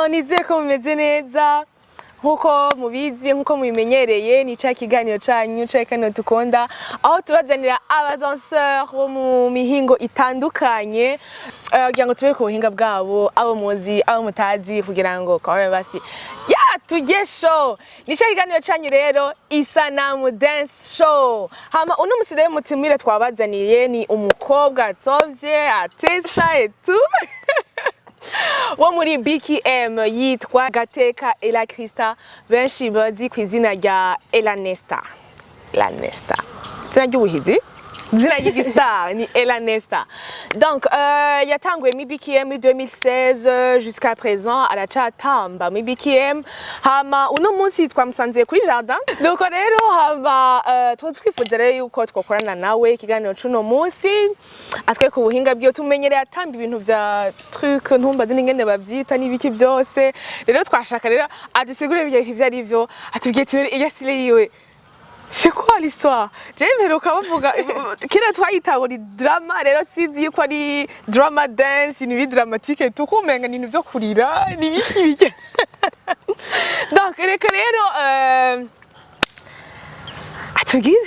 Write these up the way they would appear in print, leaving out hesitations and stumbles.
nizeye ko mumeze neza nkuko mubizi nkuko mubimenyereye ni ca kiganiro canyu ca kano dukunda aho tubazanira abadanseurs bo mu mihingo itandukanye kugira ngo tube ku buhinga bwabo abo muzi abo mutazi kugira ngo kabe basi tujye show ni ca kiganiro canyu rero isanamu dance show hama uno musire mutimire twabazaniye ni umukobwa atovye atesa etu wo muri BKM yitwa Gateka Ela Krista benshi bazi ku izina rya Elanesta. Zina ry'ubuhizi zina ry'igistar ni Elanesta. Donc yatanguye mi BKM 2016 jusqu'à présent aracatamba mi BKM hama uno munsi twamusanze kuri jardin donc rero hama twifuza rero yuko twakorana nawe ikiganiro cuno munsi atwe ku buhinga byo tumenyereye atamba ibintu vya truc ntumbazi n'ingene bavyita n'ibiki byose rero twashaka rero adusigure ibyo ari byo atubwiye iyasile yiwe. C'est quoi l'histoire? J'aime bavuga kira twayitaho ni drama rero sizi yuko ari drama dance ni dramatique tukumenga ni byo kurira ni biki donc reka rero atubwire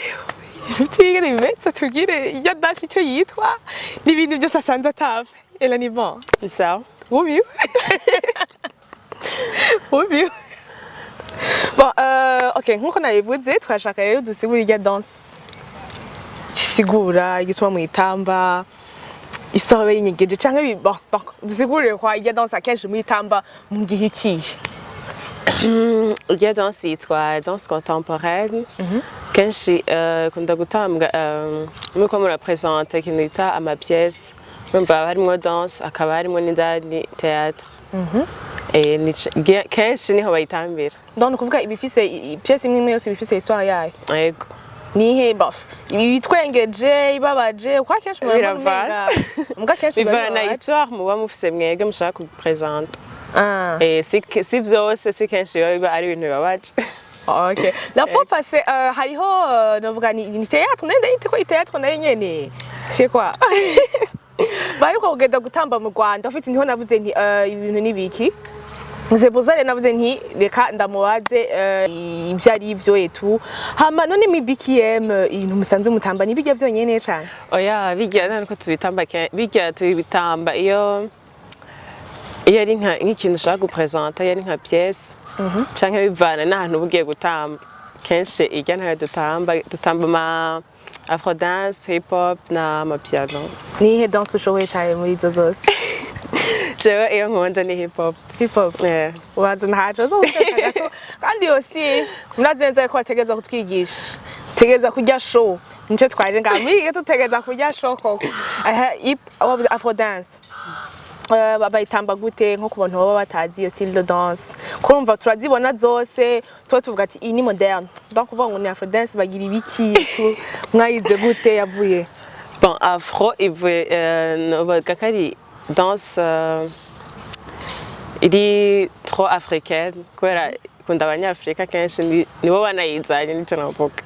ibintu bimeze atubwire ijya dance icyo yitwa n'ibintu byose asanze atava ela ni bon ça ubiwe ubiwe. Bon, ok, nkuko nabivuze twashaka rero dusigura irya danse gisigura igituma mwitamba isobe y'inyegeje canke bon dusigure kwa irya danse akenshi mwitamba mu gihe kihe. Irya danse yitwa danse contemporaine kenshi kunda gutambwa muko murapresente ikintu bita amapièce mumva harimo danse akaba harimo n'indani théâtre. Kenshi niho bayitambira donc kuvuga ibifise pièce imwe yose ibifise histoire yayo. Yego nihe bof ibitwengeje ibabaje kwa kenshi biravana muga kenshi bivana histoire muba mufise mwege mushaka kupresenter si vyose si kenshi biba ari ibintu bibabaje. Ok la fois passée hariho novuga ni théâtre nende itiko théâtre nayo nyene c'est quoi bari ko kugenda gutamba mu Rwanda ufite niho navuze nti ibintu nibiki Nzebuzare navuze nti reka ndamubaze ibyo ari byo etu hama none mi BKM ibintu musanze mutamba ni bijya byonyene cyane. Oya bijya nako tubitamba bijya tubitamba iyo ari nk'ikintu ushaka gupresenter yari nka pièce canke bivana n'ahantu bugiye gutamba kenshi ijya ntayo dutamba ma afro dance hip hop na amapiano. Nihe danse ushoboye cyane muri izo zose? Jewe iyo nkunda ni hip hop. Hip hop? Yeah. Wazo ntaco zo gato kandi yose murazenza ko bategeza kutwigisha tegeza kujya show nice twaje ngamige tutegeza kujya show koko afro dance babayitamba gute nko ku bantu baba batazi iyo style de danse kurumva turazibona zose tuvuga ati iyi ni moderne donc kuvuga ngo ni afro dance bagira ibiki mwayize gute yavuye. Bon afro ivuye kakari danse iri trop africaine kubera kunda abanyafrika kenshi nibo banayizanye nico navuga.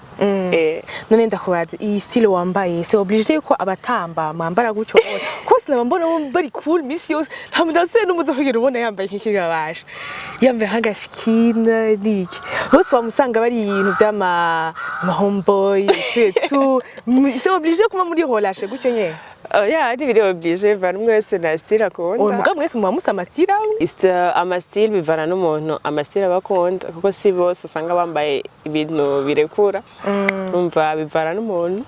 None ndakubaza iyi style wambaye c'est obligé ko abatamba mwambara gucyo kose nabambona bari cool misi yose hamudase n'umuzo kugira ubona yambaye nk'ikigabasha yambaye hanga skin niki bose bamusanga bari ibintu by'ama homeboy tout c'est obligé kuma muri relâche gucyo nye. Ya ari biri obligé bari mwese na style akunda muga mwese mubamusa amatira amastyle bivana n'umuntu amastyle bakunda kuko si bose usanga bambaye ibintu birekura umva bivana n'umuntu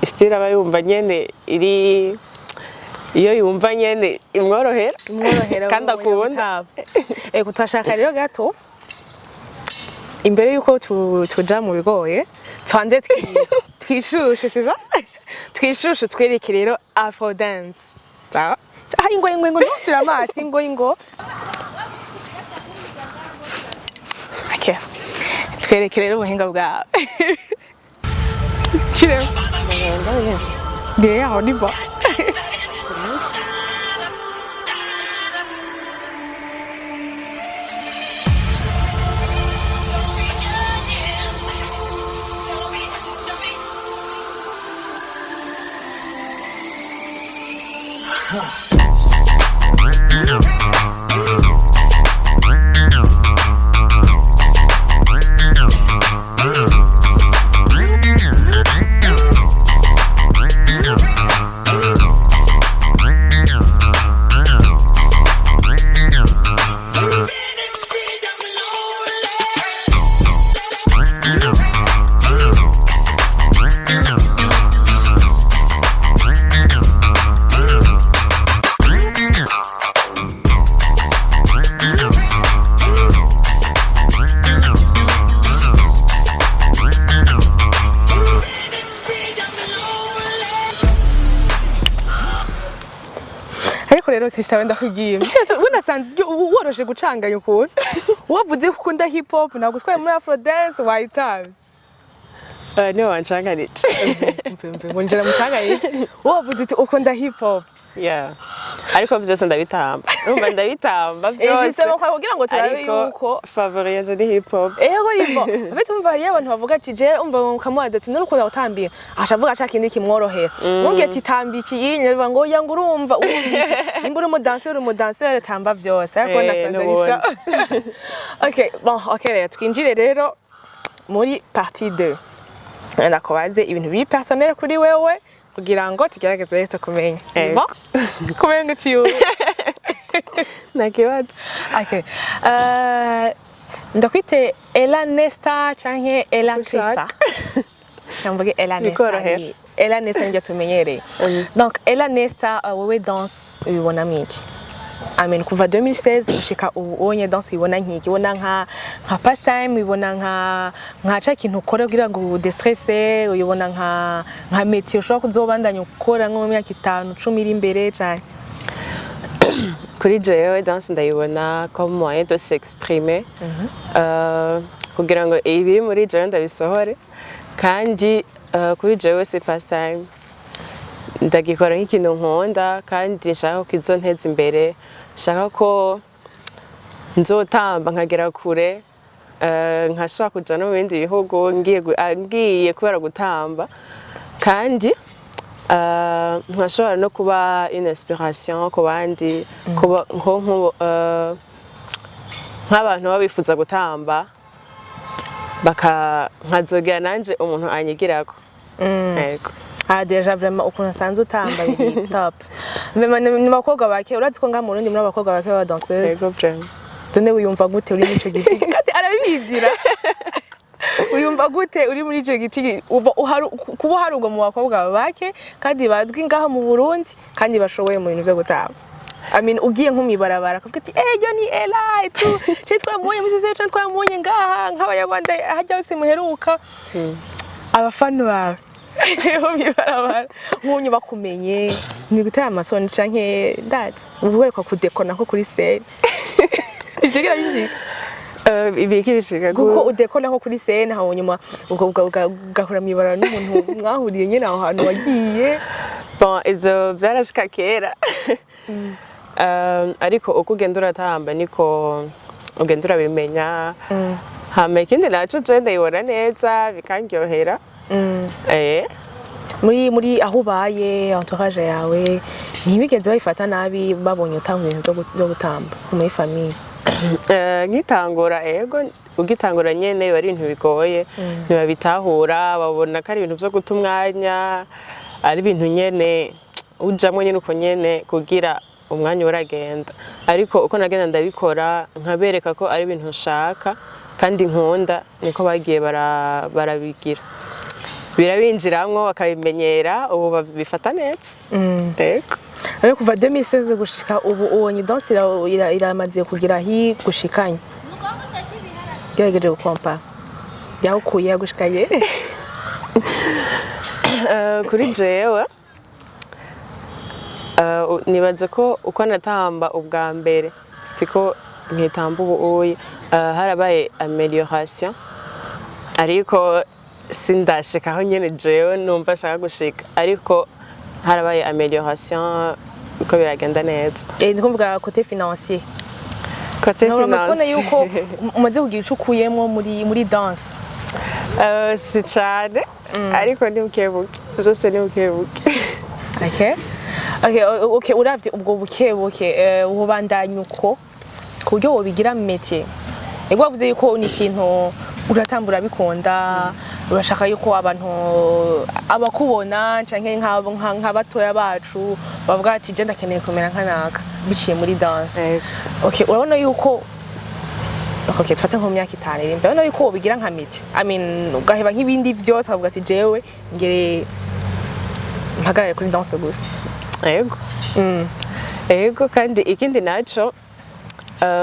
style aba yumva nyene iri iyo yumva nyene imworohera kandi akunda. Kutashaka rero gato imbere yuko tuja mu bigoye twanze twishushe siza twishushe twereke rero afro dance sawa ingo ntutira amazi ingo okay twereke rero ubuhinga bwawe kiremo mbere yaho ni bo. ariko rero Christian ndakubwiye unasanze woroshe gucanganya ukuntu wavuze ko ukunda hip hop ntabwo utwaye muri afro dance wayitabe niyo wancanganije ngo njera mucanganye wavuze uti ukunda hip hop ariko byose ndabitamba urumva ndabitamba byose kugira ngo turabe yuko favori yanjye ni hip hop rimo abete umva hariyo abantu bavuga ati je umva mukamubaza ati n'urukundo gutambira ashavuga aca kindi kimworohera nungiye ati tambiki yinyerwa ngo yanga urumva nimba uri umudanseur tamba byose ariko nasanzanisha okay rero twinjire rero muri partie 2 ndakubaze ibintu biri personnel kuri wewe kugira ngo tugerageze rero kumenya kumenya ciyo nakibaza okay ndakwite Ella Nesta canke Ella Krista cyamvuge Ella Nesta Ella Nesta njya tumenyereye donc Ella Nesta wewe danse ubibona miki amen kuva 2016 gushika ubonye danse ibona nkiki ibona nka pastime ibona nka cha kintu ukora kugira ngo destresse uyibona nka métier ushobora kuzobandanya ukora nko mu myaka 5 10 iri imbere cyane kuri jewe danse ndayibona comme moyen de s'exprimer kugira ngo ibiri muri jewe ndabisohore kandi kuri jewe c'est pastime ndagikora nk'ikintu nkunda kandi nshaka ko izonteza imbere nshaka ko nzotamba nkagera kure nkashaka kuja no mu bindi bihugu ngiye kubera gutamba kandi nkashobora no kuba une inspiration ku bandi nk'abantu baba bifuza gutamba nkazogera nanje umuntu anyigirako yego deja vraiment ukuntu sanze utamba biri top ni bakobwa bake urazi ko nga mu Burundi muri abakobwa bake ba danseuse yego vraiment tone uyumva gute uri muri ico giti kandi arabizira uyumva gute uri muri ico giti kuba harugwa mu bakobwa bake kandi bazwi ngaha mu Burundi kandi bashoboye mu bintu byo gutamba ugiye nk'umibarabara akavuga ati yo ni Ella tu cyo twamuye musize cyo twamuye ngaha nk'abayabanda hajya hose muheruka abafana bawe mibarabara nk'unyu bakumenye ni gutera amasoni canke ndazi ubuwerekwa kudekona nko kuri scène ikigira bishika ibiki bishika kuko udekona nko kuri scène hawo nyuma ugahura mibarabara n'umuntu mwahuriye nyene aho hantu wagiye bon izo byarashika kera ariko uko ugenda uratamba niko ugenda urabimenya hama ikindi naco je ndayibona neza bikandyohera muri aho ubaye entourage yawe ntibigeze bayifata nabi babonye utanga ibintu byo gutamba muri famille nkitangura ugitangura nyene biba ari ibintu bigoye ntibabitahura babona ko ari ibintu byo guta umwanya ari ibintu nyene ujamwe nyene uko nyene kugira umwanya uragenda ariko uko nagenda ndabikora nkabereka ko ari ibintu nshaka kandi nkunda niko bagiye barabigira birabinjiramwo bakabimenyera ubu babifata neza ariko kuva 2016 gushika ubu ubonye danse iramaze kugira hi gushikanye gerageje gukompa yahukuye gushikaye kuri jewe nibaze ko uko natamba ubwa mbere siko nkitamba ubu harabaye amélioration ariko sindashikaho nyene jewe numva shaka gushika ariko harabaye amélioration uko biragenda neza ndikuvuga côté financier côté financier yuko umaze kugira icukuyemo muri danse si cyane ariko ni bukebuke byose ni bukebuke okay uravye ubwo bukebuke ubandanya uko ku buryo wobigira métier ego wavuze yuko ni ikintu uratambura bikunda urashaka yuko abantu abakubona canke nk'abatoya bacu bavuga ati je ndakeneye kumera nkanaka biciye muri danse okay urabona yuko okay tufata nko myaka 5 iri mbere yuko wobigira nka métier ugaheba nk'ibindi vyose avuga ati jewe ngere mpagarare kuri danse gusa ego kandi ikindi naco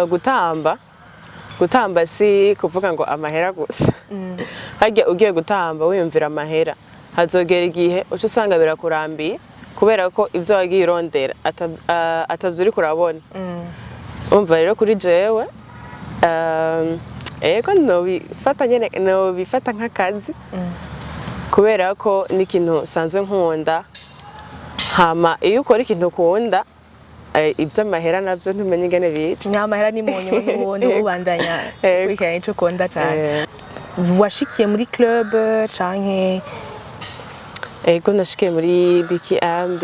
gutamba si kuvuga ngo amahera gusa harya ugiye gutamba wiyumvira amahera hazogera igihe uca usanga birakurambiye kubera ko ivyo wagiye urondera atavyo uriko urabona. Umva rero kuri jewe ego nobifata nk'akazi kubera ko n'ikintu sanzwe nkunda, hama iyo ukora ikintu ukunda ivy'amahera navyo ntumenye ingene bica. Nyamahera ni mu nyuma n'ubundi ubandanya kwikira ico ukunda cyane. Washikiye muri club canke? Ego nashikiye muri BKM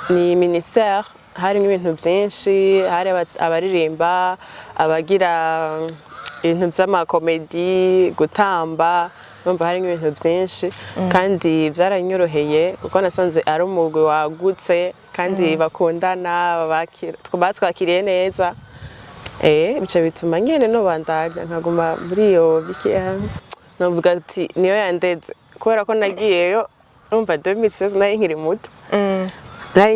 ni ministère, harimo ibintu byinshi, hari abaririmba, abagira ibintu by'amakomedi, gutamba, numva harimo ibintu byinshi kandi byaranyoroheye kuko nasanze ari umugwi wagutse kandi bakundana, batwakiriye neza. Bica bituma nyene nobandanya nkaguma muri iyo BKM. Novuga ati niyo yandeze kubera ko nagiyeyo urumva 2016 nari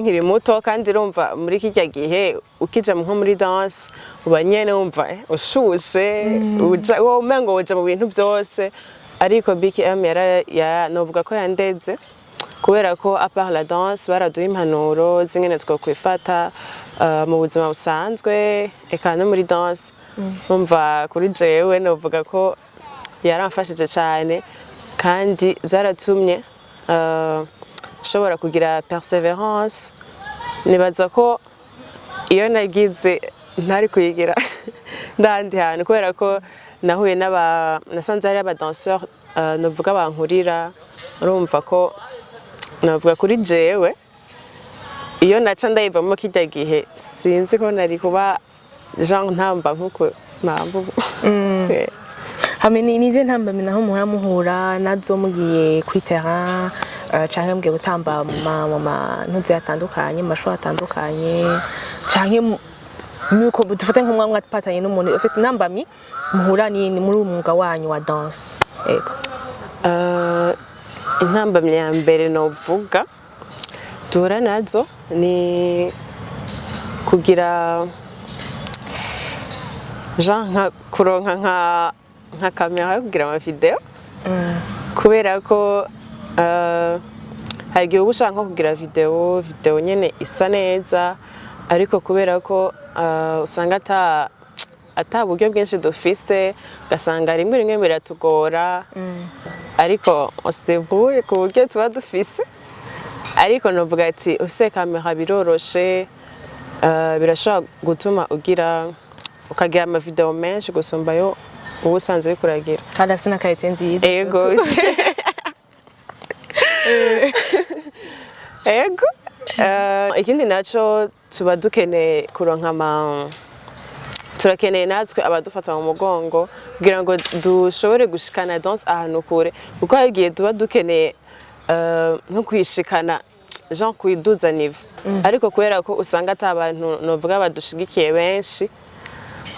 nkiri muto kandi urumva muri kijya gihe ukija nko muri danse uba nyene wumva ushushe wowe umengo woja mu bintu byose, ariko BKM novuga ko yandeze kubera ko à part la danse baraduha impanuro zingene twokwifata mu buzima busanzwe eka no muri danse. Umva kuri jewe novuga ko yaramfashije cyane kandi byaratumye nshobora kugira perseverance. Nibaza ko iyo nagize ntari kuyigira ndandi hantu kubera ko nahuye nasanze hari abadanseur novuga bankurira. Urumva ko navuga kuri jewe iyo naca ndayivamo kijya gihe sinzi ko nari kuba Jean ntamba nkuko namba ubu. Hamwe nize ntambamye naho muhura nazo mugiye kuri terrain canke mugiye gutamba mu mantuze atandukanye, mu mashuri atandukanye canke nuko dufate nk'umwamwe atpatanye n'umuntu ufite ntambamye muhura ni muri umwuga wanyu wa danse. Ego intambamye ya mbere novuga duhura nazo ni kugira Jean kuronka nka kamera yo kugira ama video kubera ko hari igihe uba ushaka nko kugira video nyene isa neza, ariko kubera ko usanga ata buryo bwinshi dufise ugasanga rimwe biratugora, ariko ositevuye ku buryo tuba dufise. Ariko novuga ati use kamera biroroshe, birashobora gutuma ukagira ama video menshi gusumba yo ubu usanzwe uri kuragira kandi afite na karite nziza. Ego ego ikindi naco tuba dukeneye kuronka turakeneye natwe abadufata mu mugongo kugira ngo dushobore gushikana danse ahantu kure, kuko hagiye tuba dukeneye nko kwishikana Jean kuiduza niveau, ariko kubera ko usanga ata abantu novuga badushigikiye benshi,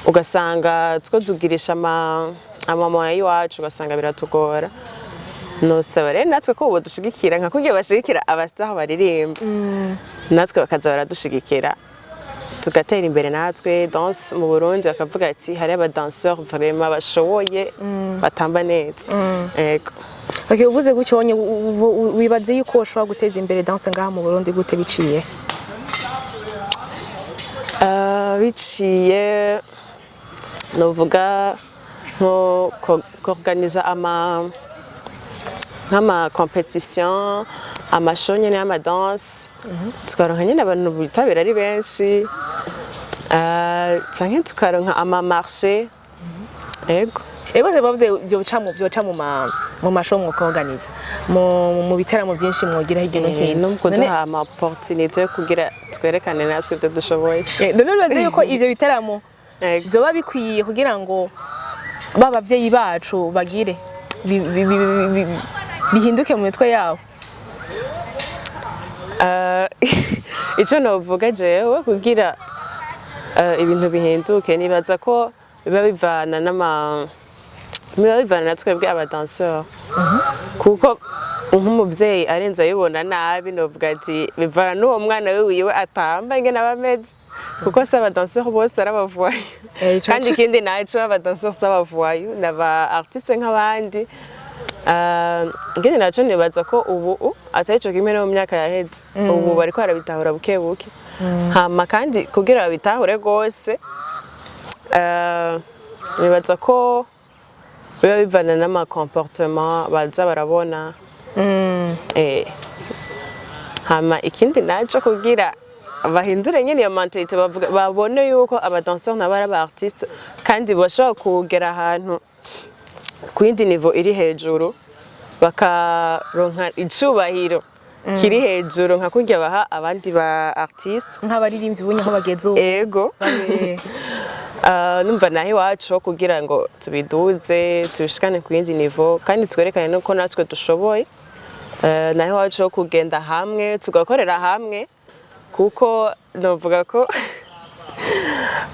ugasanga two tugirisha amamaya y'iwacu ugasanga biratugora. Nosaba rero natwe ko ubu dushigikira nka kugiye bashigikira abastar baririmba, natwe bakaza baradushigikira tugatera imbere natwe danse mu Burundi, bakavuga ati hari abadanseur vraiment bashoboye batamba neza. Ego uvuze gutyo wibaze yuko ushobora guteza imbere danse ngaha mu Burundi gute biciye? Biciye novuga nko organiza nk'ama competition, amashow nyene y'ama danse, tukaronka nyene abantu bitabira ari benshi, canke tukaronka ama marché. Ego se bavuze byoca mu mashow mwo organiza mu bitaramo byinshi mwogira hirya no hino, no kuduha ama opportunité yo kugira twerekane natwe ibyo dushoboye. None urazi yuko ivyo bitaramo byoba bikwiye kugira ngo babavyeyi bacu bagire bihinduke mu mitwe yabo? Ico novuga jewe kugira ibintu bihinduke, nibaza ko biba bivana na twebwe abadanseur, kuko nk'umuvyeyi arenze ayibona nabi novuga ati bivana n'uwo mwana wiwe atamba ingene abameze, kuko se abadanseur bose arabavuye kandi ikindi naco abadanseur s'abavuye n'aba artiste nk'abandi. Ngene naco nibaza ko ubu atari cyo kimwe no mu myaka yaheze ubu bariko barabitahura buke buke hama kandi kugira babitahure gose nibaza ko biba bivana n'ama comportement baza barabona hama ikindi naco kugira bahindure nyene iyo mentalite babone yuko abadanseurs n'abari aba artiste kandi bashobora kugera ahantu ku yindi niveau iri hejuru bakaronka icubahiro kiri hejuru nka kurya baha abandi ba artiste nk'abaririmbyi bunye aho bageze ubu ego numva naho iwacu kugira ngo tubiduze tubishikane ku yindi niveau kandi twerekane nuko natwe dushoboye naho iwacu kugenda hamwe tugakorera hamwe kuko novuga ko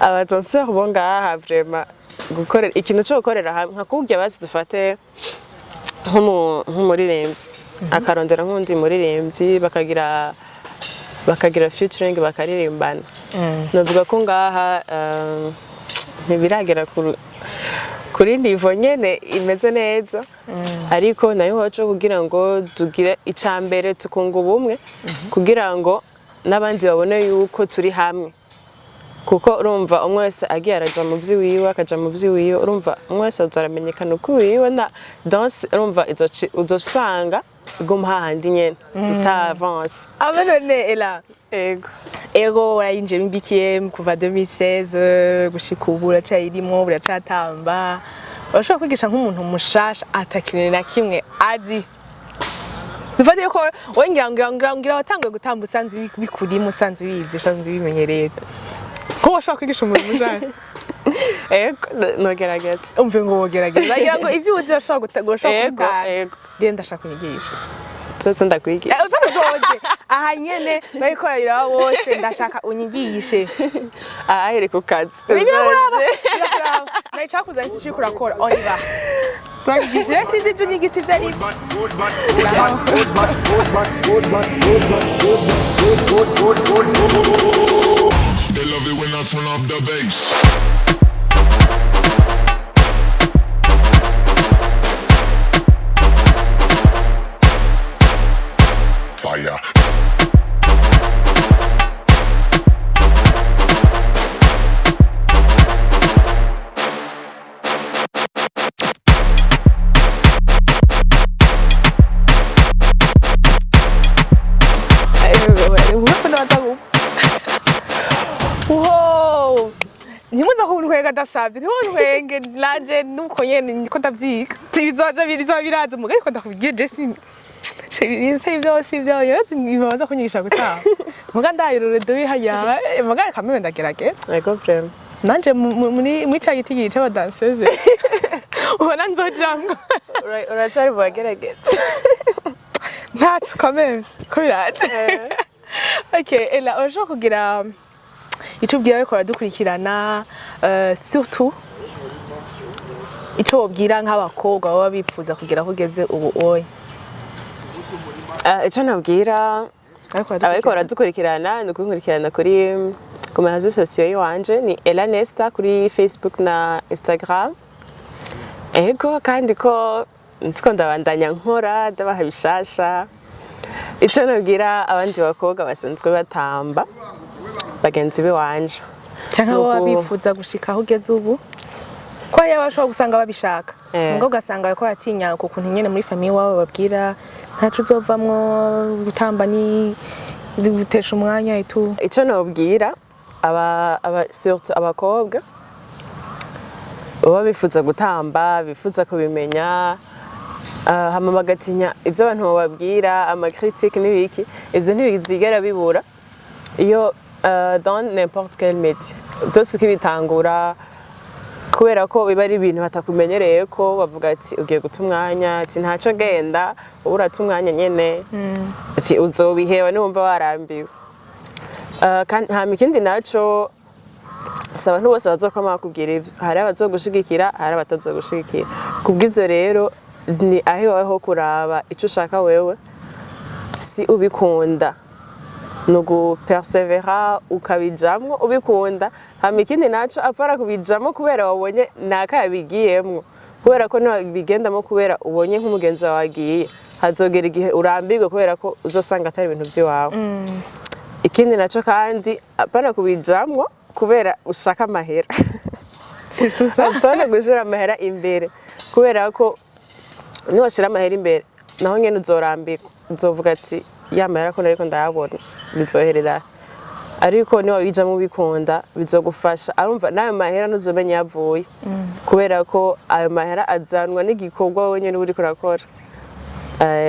abadanseurs bo ngaha vraiment gukorera ikintu cyo gukorera hamwe nka kurya basi dufate nk'umuririmbyi akarondera nk'undi muririmbyi bakagira featuring bakaririmbana novuga ko ngaha ntibiragera kuri niveau nyene imeze neza ariko nayo wacu kugira ngo tugire icambere tukunga ubumwe kugira ngo n'abandi babone yuko turi hamwe kuko urumva umwe wese agiye araja mu vyiwiwe akaja mu vyiwiwe urumva umwe wese azaramenyekana uko wiwe na danse urumva uzosanga iguma hahandi nyene itaavance none Ela ego urayinjiye imbikiye kuva 2016 gushika ubu uracayirimo uracatamba urashobora kwigisha nk'umuntu mushasha atakinene na kimwe azi bifatiye ko wowe ngira watanguye gutamba usanzwe bikurimo usanzwe bizi usanzwe bimenyereye ko washobora kwigisha umuntu mushasha nogerageza umve ngo wogerageza ngira ngo ivyo uzi urashobora kuvuga rero ndashaka kunyigisha Tsotso ndakwigisha uzoje aha nyene barikora birawa bose ndashaka unyigishe aheri ku kazi nayi cakuzanye cyo kurakora oliva twagigisha sinzi ibyo unyigisha ivyo ari They love it when I turn up the bass. Fire. Wow! Ntimuza kunkwega dasabye ntimuntwenge nanje nuko nyene niko ndavyiga bizoza biraza mugari ko ndakubwiye Jesse Shebinse byose ibyo yose nibaza kunyigisha gutaha muga ndayirure duhaya muga kamwe ndagerageza ego vraiment nanje muri cya giti gice abadanseze ubona nzojamwe uracari bagerageza ntacu kamwe ko biraza okay Ela ojo kugira ico bwiye ko dukurikirana surtout ico wobwira nk'abakobwa baba bipfuza kugira kugeze ubu oya ico nabwira abariko baradukurikirana ni ukunkurikirana ku marezo sosiyo yiwanje ni Ela Nesta kuri Facebook na Instagram ego kandi ko ndiko ndabandanya nkora ndabaha bishasha ico nabwira abandi bakobwa basanzwe batamba bagenzi biwanje cyangwa baba bifuza gushika aho ugeze ubu ko yabashobora gusanga babishaka ngo ugasanga bariko baratinya ku kuntu nyene muri famille wabo babwira ntacu uzovamwo gutamba ni bigutesha umwanya itu ico nobwira surtout abakobwa baba bifuza gutamba bifuza kubimenya hama bagatinya ivyo abantu bababwira ama critique n'ibiki ivyo ntibizigera bibura iyo dans n'importe quel métier byose ukibitangura kubera ko biba ari ibintu batakumenyereye ko bavuga ati ugiye guta umwanya ati ntaco genda urata umwanya nyene ati uzobiheba niwumva warambiwe kandi hama ikindi naco si abantu bose bazokoma bakubwira ivyo hari abazogushigikira hari abatazogushigikira kubw'ivyo rero ni aho iwawe ho kuraba ico ushaka wewe si ubikunda nugu persevera ukabijamwo ubikunda hama ikindi naco apara kubijamwo kubera wabonye naka yabigiyemwo kubera ko niwabigendamo kubera ubonye nk'umugenzi wawe agiye hazogera igihe urambirwe kubera ko uzosanga atari ibintu by'iwawe. Ikindi naco kandi apana kubijamwo kubera ushaka amahera. Apana gushira amahera imbere kubera ko niwashira amahera imbere naho nyene uzorambirwa, uzovuga ati ya mahera ko nariko ndayabona bizoherera, ariko niba bijamwo ubikunda bizogufasha. Arumva nayo mahera ntuzomenya yavuye kubera ko ayo mahera azanwa n'igikorwa wowe nyene uriko urakora.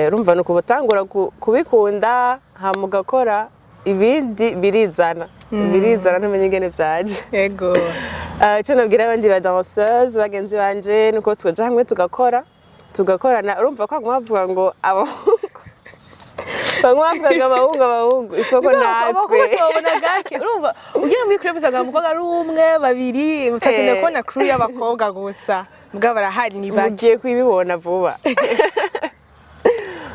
Urumva nuko batangura kubikunda hama ugakora ibindi birizana ntumenye ingene vyaje. Yego. Icyo nabwira abandi ba danseuse bagenzi banje nuko twoja hamwe tugakorana. Urumva ko bavuga ngo abahungu ifoko natwe tubona gake. Urumva ugiye muri club usanga umukobwa ari umwe babiri mutakeneye kubona crew y'abakobwa gusa mbwa barahari ni bake. Mugiye kwibibona vuba.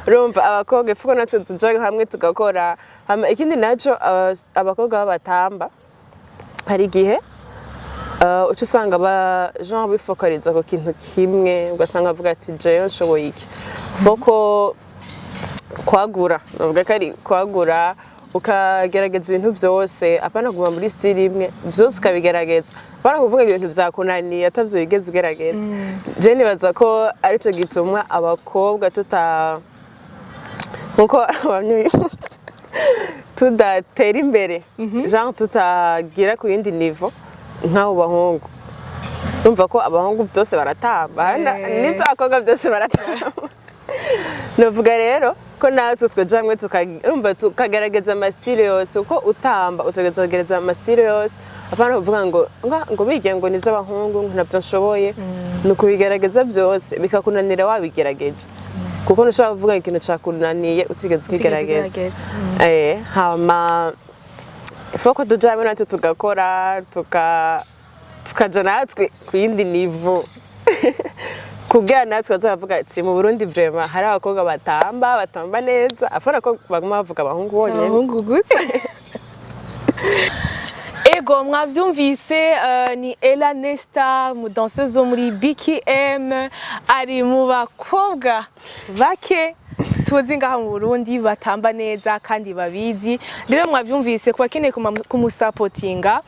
Urumva abakobwa ifoko natwe tuja hamwe tugakora. Ikindi naco abakobwa b'abatamba hari igihe uca usanga genre bifokariza ku kintu kimwe ugasanga avuga ati jewe nshoboye iki. Foko kwagura, navuga ko ari kwagura ukagerageza ibintu byose apana kuguma muri style imwe, byose ukabigerageza. Apana kuvuga ibintu vyakunaniye atavyo wigeze ugerageza. Je nibaza ko arico gituma abakobwa nkuko tudatera imbere, genre tutagira ku yindi niveau nk'abo bahungu. Urumva ko abahungu byose baratamba n'ivyo abakobwa byose baratamba. Navuga rero ko natwe twajamwe tukagerageza amastile yose, uko utamba utegereza kugerageza amastile yose. Apana kuvuga ngo bige ngo nivyo abahungu ntavyo nshoboye, nukubigerageza byose bikakunanira wabigerageje, kuko ntushobora kuvuga ikintu cakunaniye utigeze ukigerageza. Hama ifoko tujamwe natwe tugakora tukaja natwe ku yindi niveau kugira natwe bazavuga ati mu Burundi vraiment hari abakobwa batamba neza, afana ko baguma bavuga abahungu bonyene. Abahungu gusa. Ego mwavyumvise ni Ella Nesta mu danseuse zo muri BKM, ari mu bakobwa bake tuzi ngaha mu Burundi batamba neza kandi babizi. Rero mwavyumvise ko akeneye kumusapotinga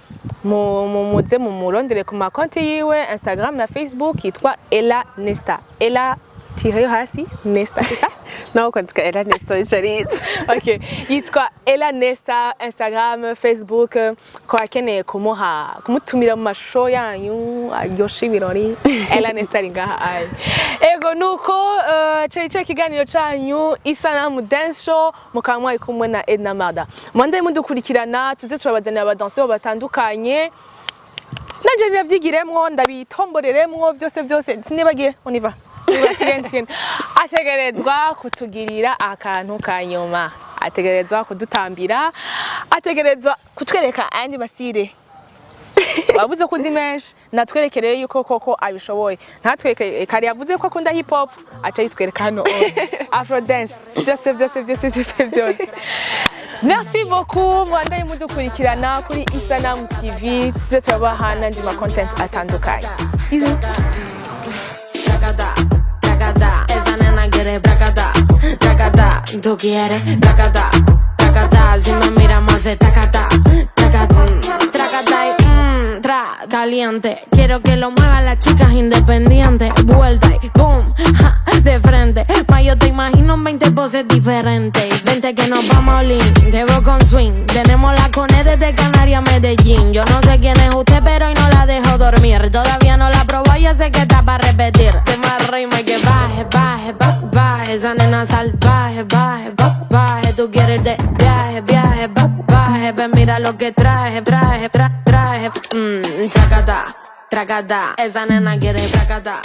muze mumurondere ku makonti yiwe Instagram na Facebook yitwa Ella Nesta. Ella tire hasi Nesta c'est ça? Non, kwandika Ella Nesta icaritse. Okay, yitwa Ella Nesta Instagram, Facebook, ko akeneye kumutumira mu mashusho yanyu aryoshe ibirori. Ella Nesta ari ngaha ari. Ego nuko cya kiganiro cyanyu Isanamu Dance Show mukamwaye kumwe na Edna Marda. Mwandaye mudukurikirana tuze turabazanira abadanseho batandukanye. Nanje ndavyigiremwo ndabitomboreremwo byose sinibagiye univa. Ategerezwa kutugirira akantu kanyuma, ategerezwa kudutambira, ategerezwa kutwereka andi masire wabuze kuzi menshi, natwerekereye yuko koko abishoboye. Ntatweke kari yavuze ko akunda hip hop, aca yitwereka hano afro dance byose. Merci beaucoup mwandaye mudukurikirana kuri Isanamu TV, tuze turabahana ndi ma content atandukanye. Tracata, esa nena quiere tracata, tú quieres tracata, si me miramos hace tracata y caliente, quiero que lo muevan las chicas independientes, vuelta y boom, de frente, ma yo te imagino en 20 poses diferentes, vente que nos vamos a link, debo con swing, tenemos la cone desde Canarias a Medellín, yo no sé quién es usted pero hoy no la dejo dormir, todavía no la probó, ya sé que está para repetir, te más rima y que baje, esa nena salvaje, baje, tú quieres de viaje, ven mira lo que traje, tracata, esa nena quiere tracata.